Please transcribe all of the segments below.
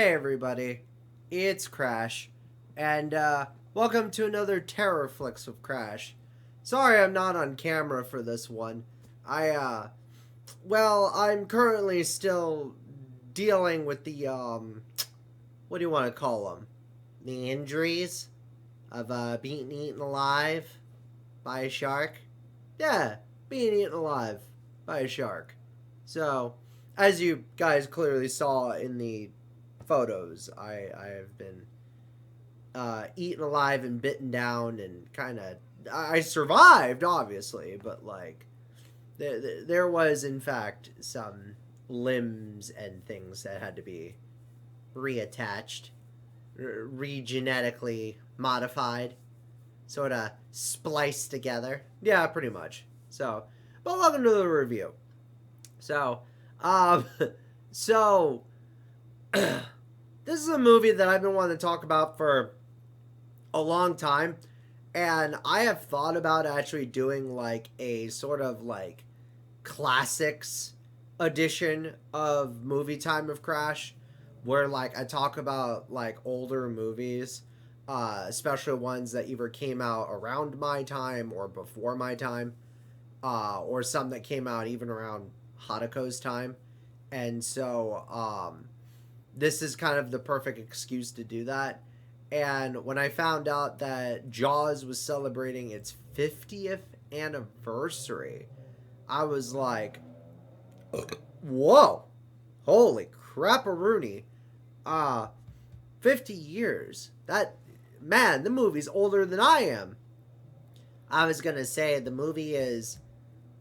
Hey everybody, it's Crash, and welcome to another Terror Flicks with Crash. Sorry I'm not on camera for this one. I'm currently still dealing with the, what do you want to call them? The injuries of, being eaten alive by a shark? Yeah, being eaten alive by a shark. So, as you guys clearly saw in the photos, I have been eaten alive and bitten down and kind of I survived, obviously, but like there was in fact some limbs and things that had to be reattached, regenetically modified, sort of spliced together. Yeah, pretty much. So, but welcome to the review. So, um, so this is a movie that I've been wanting to talk about for a long time, and I have thought about actually doing like a sort of like classics edition of Movie Time of Crash, where like I talk about like older movies, especially ones that either came out around my time or before my time, or some that came out even around Hanako's time. And so this is kind of the perfect excuse to do that. And when I found out that Jaws was celebrating its 50th anniversary, I was like, whoa, holy crap-a-rooney. 50 years. That, man, the movie's older than I am. I was going to say the movie is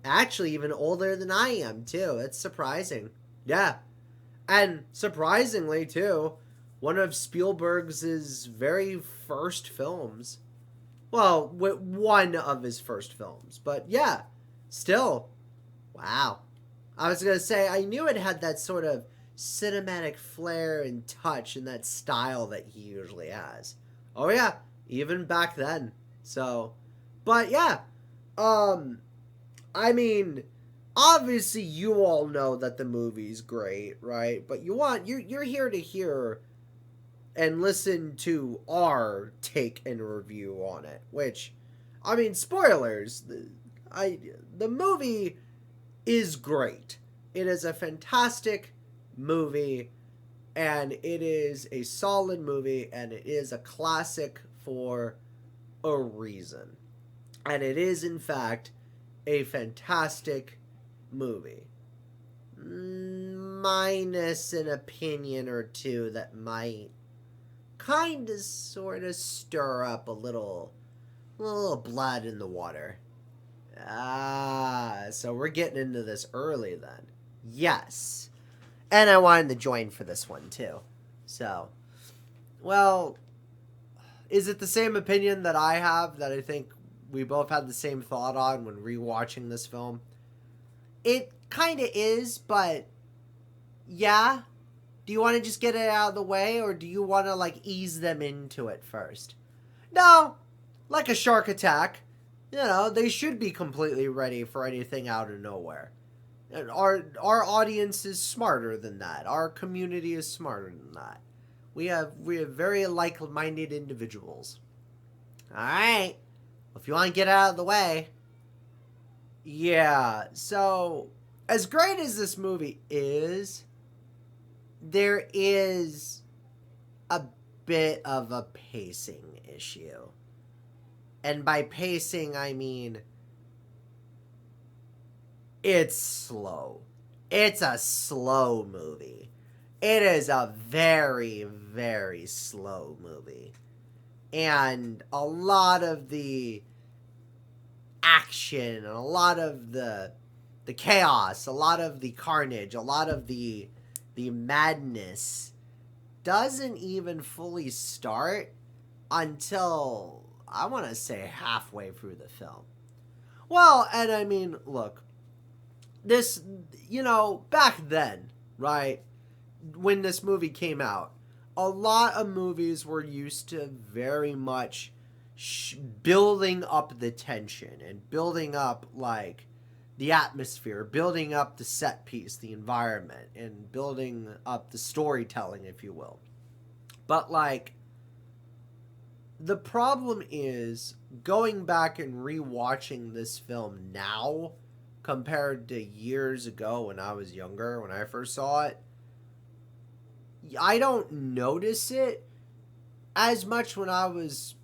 actually even older than I am, too. It's surprising. Yeah. And surprisingly, too, one of Spielberg's very first films. Well, one of his first films. But yeah, still, wow. I was going to say, I knew it had that sort of cinematic flair and touch and that style that he usually has. Oh yeah, even back then. So, but yeah, I mean, obviously you all know that the movie's great, right? But you're here to hear and listen to our take and review on it, which, I mean, spoilers. The movie is great. It is a fantastic movie, and it is a solid movie, and it is a classic for a reason. And it is, in fact, a fantastic movie. Minus an opinion or two that might kind of sort of stir up a little blood in the water. So we're getting into this early then. Yes. And I wanted to join for this one too. So, well, is it the same opinion that I have, that I think we both had the same thought on when rewatching this film? It kind of is, but yeah. Do you want to just get it out of the way, or do you want to like ease them into it first? No, like a shark attack, they should be completely ready for anything out of nowhere. And our audience is smarter than that. Our community is smarter than that. We have very like-minded individuals. All right. Well, if you want to get out of the way. Yeah. So, as great as this movie is, there is a bit of a pacing issue. And by pacing, I mean it's slow. It's a slow movie. It is a very, very slow movie. And a lot of the action, and a lot of the chaos, a lot of the carnage, a lot of the madness doesn't even fully start until, I want to say, halfway through the film. Well, and I mean, look, this, back then, right, when this movie came out, a lot of movies were used to very much building up the tension and building up, like, the atmosphere, building up the set piece, the environment, and building up the storytelling, if you will. But, like, the problem is going back and rewatching this film now compared to years ago when I was younger, when I first saw it, I don't notice it as much when I was,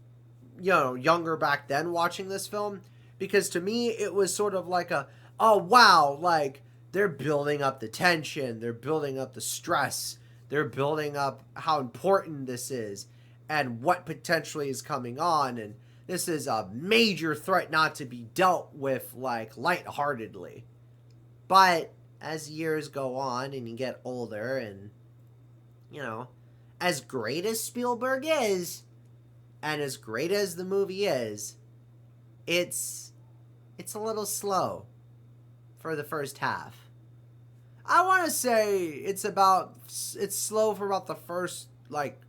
younger back then watching this film. Because to me, it was sort of like oh wow, like, they're building up the tension, they're building up the stress, they're building up how important this is and what potentially is coming on. And this is a major threat not to be dealt with, like, lightheartedly. But as years go on and you get older and, as great as Spielberg is, and as great as the movie is, it's a little slow for the first half. I want to say it's slow for about the first, like,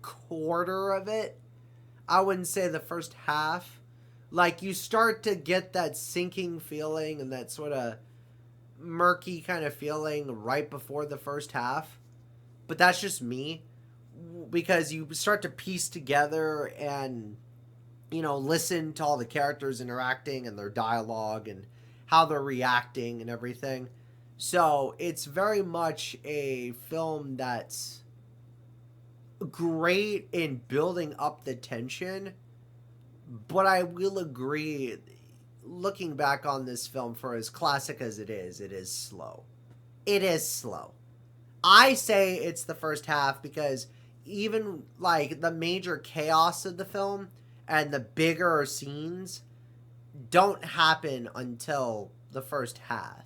quarter of it. I wouldn't say the first half. Like, you start to get that sinking feeling and that sort of murky kind of feeling right before the first half. But that's just me, because you start to piece together and, listen to all the characters interacting and their dialogue and how they're reacting and everything. So it's very much a film that's great in building up the tension, but I will agree, looking back on this film, for as classic as it is slow. It is slow. I say it's the first half because even, like, the major chaos of the film and the bigger scenes don't happen until the first half.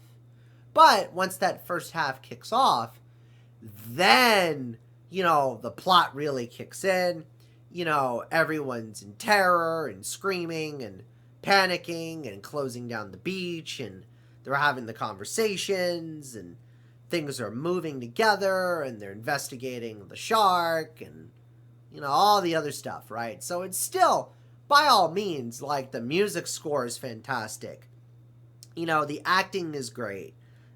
But once that first half kicks off, then, the plot really kicks in. Everyone's in terror and screaming and panicking and closing down the beach, and they're having the conversations, and things are moving together, and they're investigating the shark and, all the other stuff, right? So it's still, by all means, like, the music score is fantastic. The acting is great.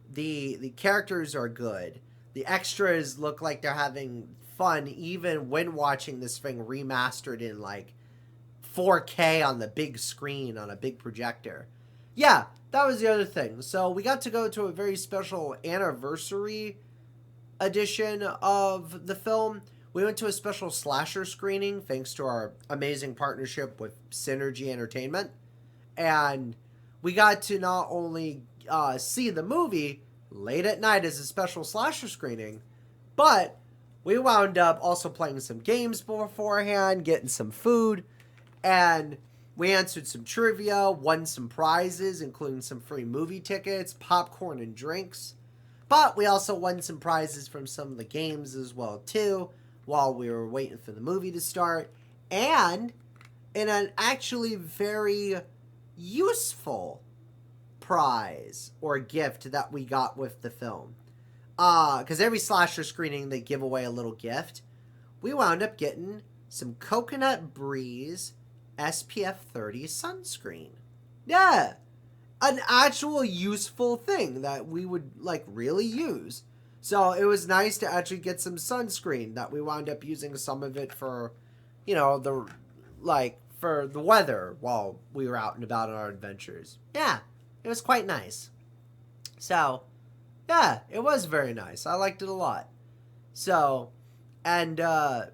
The characters are good. The extras look like they're having fun even when watching this thing remastered in, like, 4K on the big screen on a big projector. Yeah, that was the other thing. So we got to go to a very special anniversary edition of the film. We went to a special slasher screening thanks to our amazing partnership with Cinergy Entertainment. And we got to not only see the movie late at night as a special slasher screening, but we wound up also playing some games beforehand, getting some food, and we answered some trivia, won some prizes, including some free movie tickets, popcorn, and drinks. But we also won some prizes from some of the games as well, too, while we were waiting for the movie to start. And in an actually very useful prize or gift that we got with the film. Because every slasher screening, they give away a little gift. We wound up getting some Coconut Breeze SPF 30 sunscreen. Yeah, an actual useful thing that we would, like, really use. So it was nice to actually get some sunscreen that we wound up using some of it for, for the weather while we were out and about on our adventures. Yeah, it was quite nice. So, yeah, it was very nice. I liked it a lot. So, and I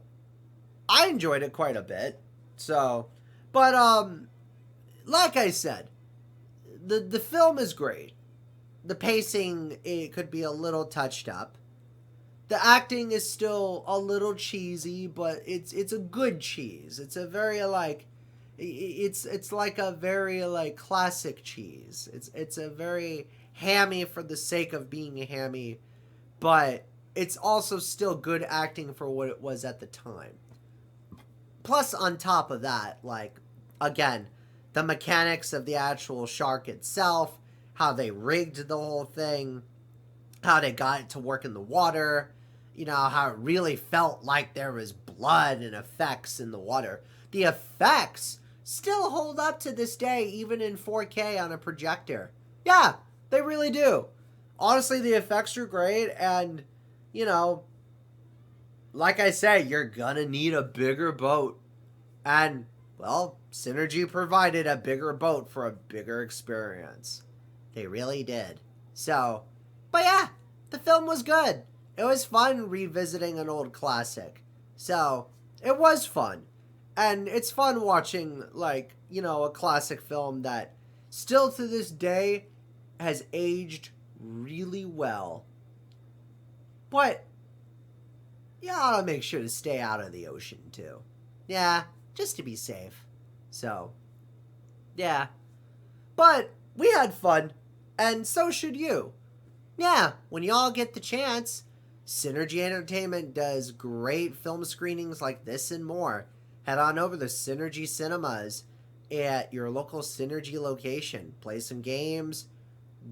enjoyed it quite a bit. So, but like I said, the film is great. The pacing, it could be a little touched up. The acting is still a little cheesy, but it's a good cheese. It's a very, like, it's like a very, like, classic cheese. It's a very hammy for the sake of being hammy, but it's also still good acting for what it was at the time. Plus, on top of that, like, again, the mechanics of the actual shark itself, how they rigged the whole thing, how they got it to work in the water, how it really felt like there was blood and effects in the water. The effects still hold up to this day, even in 4K on a projector. Yeah, they really do. Honestly, the effects are great, and, like I said, you're gonna need a bigger boat. And, well, Cinergy provided a bigger boat for a bigger experience. They really did. So, but yeah, the film was good. It was fun revisiting an old classic. So, it was fun. And it's fun watching, like, a classic film that still to this day has aged really well. But you ought to make sure to stay out of the ocean, too. Yeah, just to be safe. So, yeah. But we had fun, and so should you. Yeah, when y'all get the chance, Cinergy Entertainment does great film screenings like this and more. Head on over to Cinergy Cinemas at your local Cinergy location. Play some games,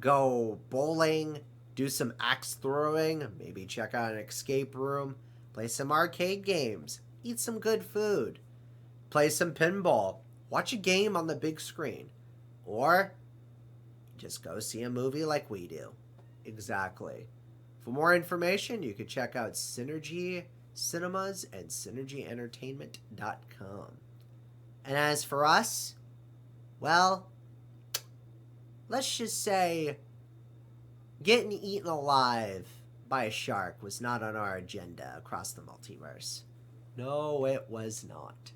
go bowling, do some axe throwing, maybe check out an escape room, play some arcade games, eat some good food, play some pinball, watch a game on the big screen, or just go see a movie like we do. Exactly. For more information, you can check out Cinergy Cinemas and CinergyEntertainment.com. And as for us, well, let's just say getting eaten alive by a shark was not on our agenda across the multiverse. No, it was not.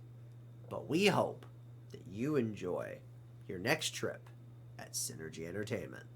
But we hope that you enjoy your next trip at Cinergy Entertainment.